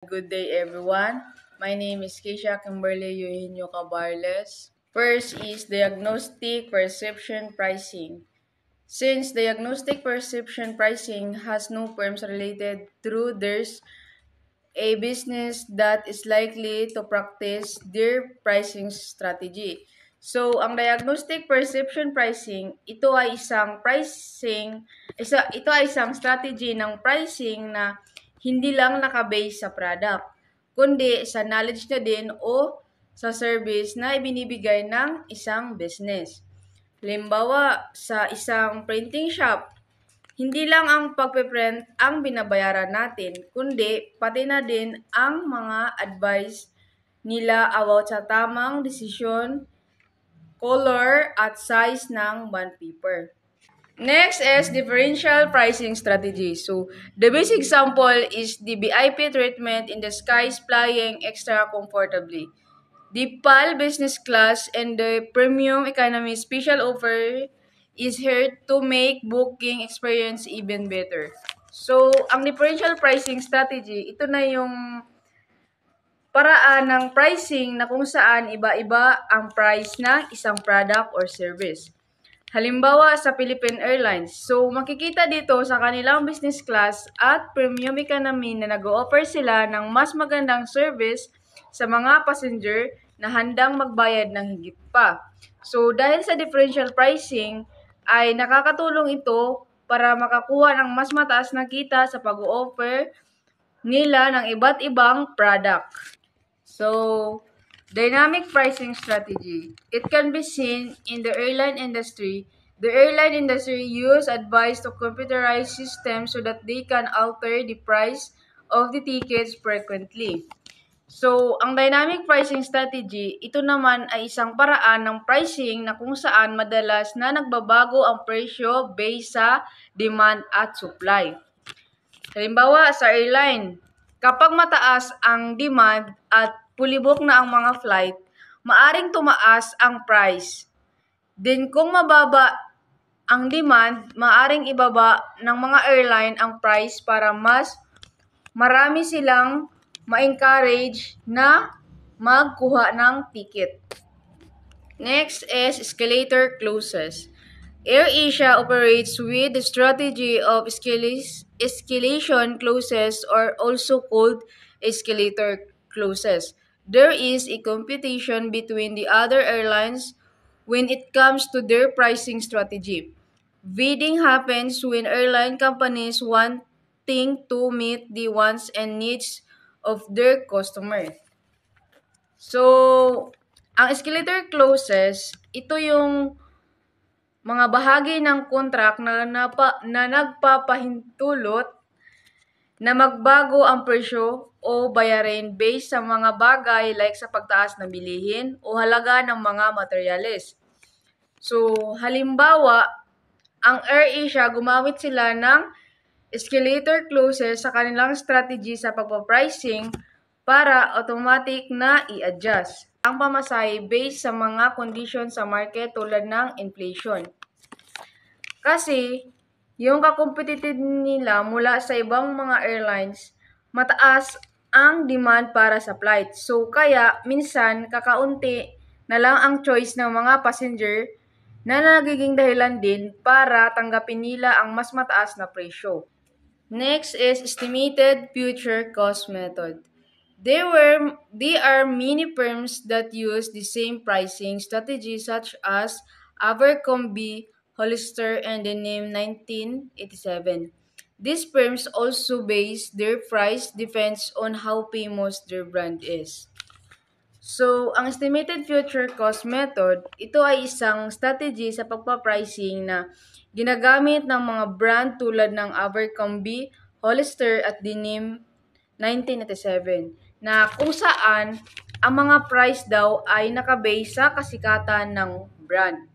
Good day everyone. My name is Keisha Kimberly Eugenio Cabarles. First is diagnostic perception pricing. Since diagnostic perception pricing has no firms related through there's a business that is likely to practice their pricing strategy. So, ang diagnostic perception pricing, ito ay isang strategy ng pricing na hindi lang nakabase sa product, kundi sa knowledge na din o sa service na ibinibigay ng isang business. Halimbawa, sa isang printing shop, hindi lang ang pagpe-print ang binabayaran natin, kundi pati na din ang mga advice nila about sa tamang desisyon, color, at size ng bond paper. Next is differential pricing strategy. So, the basic example is the VIP treatment in the skies flying extra comfortably. The PAL business class and the premium economy special offer is here to make booking experience even better. So, ang differential pricing strategy, ito na yung paraan ng pricing na kung saan iba-iba ang price ng isang product or service. Halimbawa sa Philippine Airlines. So, makikita dito sa kanilang business class at premium economy na nag-o-offer sila ng mas magandang service sa mga passenger na handang magbayad ng higit pa. So, dahil sa differential pricing, ay nakakatulong ito para makakuha ng mas mataas na kita sa pag-o-offer nila ng iba't ibang product. So, dynamic pricing strategy. It can be seen in the airline industry. The airline industry use advice to computerized systems so that they can alter the price of the tickets frequently. So, ang dynamic pricing strategy, ito naman ay isang paraan ng pricing na kung saan madalas na nagbabago ang presyo based sa demand at supply. Halimbawa, sa airline, kapag mataas ang demand at fully book na ang mga flight, maaring tumaas ang price. Then kung mababa ang demand, maaring ibaba ng mga airline ang price para mas marami silang ma-encourage na magkuha ng ticket. Next is escalator clauses. AirAsia operates with the strategy of escalation clauses, or also called escalator clauses. There is a competition between the other airlines when it comes to their pricing strategy. Bidding happens when airline companies wanting to meet the wants and needs of their customer. So, ang escalator clauses, ito yung mga bahagi ng contract na nagpapahintulot na magbago ang presyo o bayarin based sa mga bagay like sa pagtaas ng bilihin o halaga ng mga materyales. So, halimbawa, ang AirAsia gumamit sila ng escalator clauses sa kanilang strategy sa pagpapricing para automatic na i-adjust ang pamasahe based sa mga conditions sa market tulad ng inflation. Kasi, yung kakompetitive nila mula sa ibang mga airlines, mataas ang demand para sa flight. So, kaya minsan kakaunti na lang ang choice ng mga passenger na nagiging dahilan din para tanggapin nila ang mas mataas na presyo. Next is estimated future cost method. There are many firms that use the same pricing strategy such as Abercrombie, Hollister, and the name 1987. These firms also base their price depends on how famous their brand is. So, ang estimated future cost method, ito ay isang strategy sa pagpapricing na ginagamit ng mga brand tulad ng Abercrombie, Hollister at Denim 1987 na kung saan ang mga price daw ay nakabase sa kasikatan ng brand.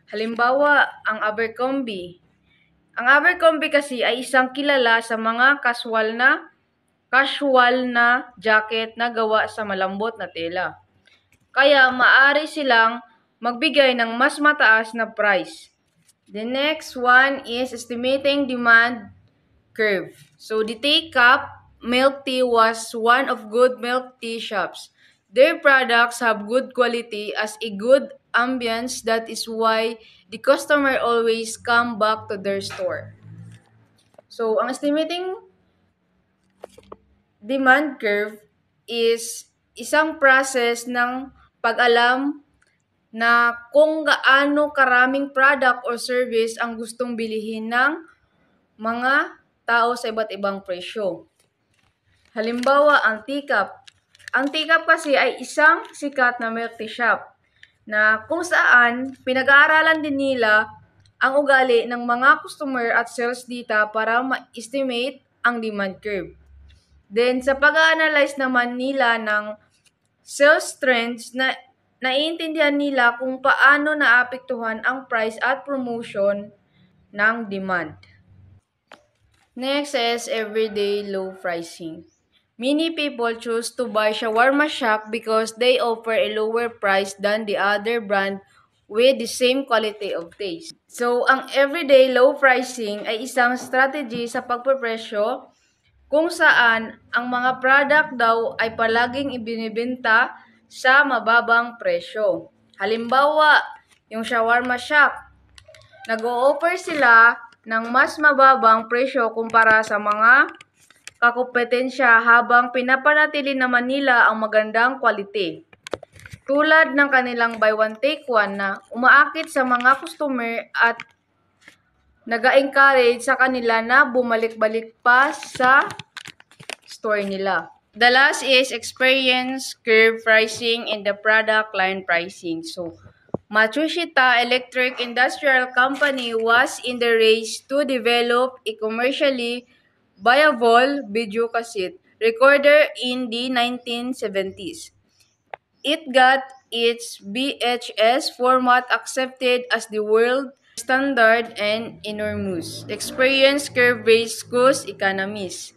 Halimbawa, ang Abercrombie. Ang Abercrombie kasi ay isang kilala sa mga casual na jacket na gawa sa malambot na tela. Kaya maaari silang magbigay ng mas mataas na price. The next one is estimating demand curve. So, the take-up Milk Tea was one of good milk tea shops. Their products have good quality as a good ambience. That is why the customer always come back to their store. So, ang estimating demand curve is isang process ng pag-alam na kung gaano karaming product or service ang gustong bilihin ng mga tao sa iba't ibang presyo. Halimbawa, ang teacup. Ang teacup kasi ay isang sikat na milk tea shop na kung saan pinag-aaralan din nila ang ugali ng mga customer at sales data para ma-estimate ang demand curve. Then, sa pag-analyze naman nila ng sales trends, na naiintindihan nila kung paano naapektuhan ang price at promotion ng demand. Next is everyday low pricing. Many people choose to buy Shawarma Shack because they offer a lower price than the other brand with the same quality of taste. So, ang everyday low pricing ay isang strategy sa pagpepresyo kung saan ang mga product daw ay palaging ibinibenta sa mababang presyo. Halimbawa, yung Shawarma Shack, nag-o-offer sila ng mas mababang presyo kumpara sa mga kakompetensya habang pinapanatili naman nila ang magandang quality. Tulad ng kanilang buy one take one na umaakit sa mga customer at nag-encourage sa kanila na bumalik-balik pa sa store nila. The last is experience curve pricing and the product line pricing. So, Matsushita Electric Industrial Company was in the race to develop a commercially viable video cassette recorder in the 1970s. It got its VHS format accepted as the world standard and enormous experience curve-based cost economies.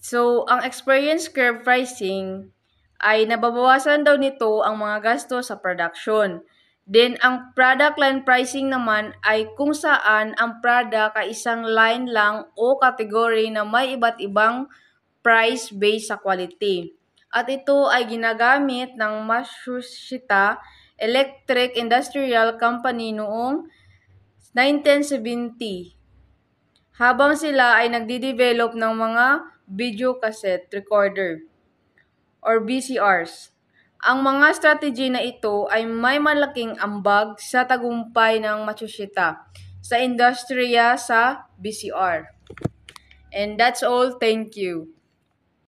So, ang experience curve pricing ay nababawasan daw nito ang mga gasto sa production. Then, ang product line pricing naman ay kung saan ang product ay isang line lang o category na may iba't ibang price based sa quality. At ito ay ginagamit ng Matsushita Electric Industrial Company noong 1970 habang sila ay nagdi-develop ng mga video cassette recorder or VCRs. Ang mga strategy na ito ay may malaking ambag sa tagumpay ng Matsushita sa industriya sa VCR. And that's all. Thank you.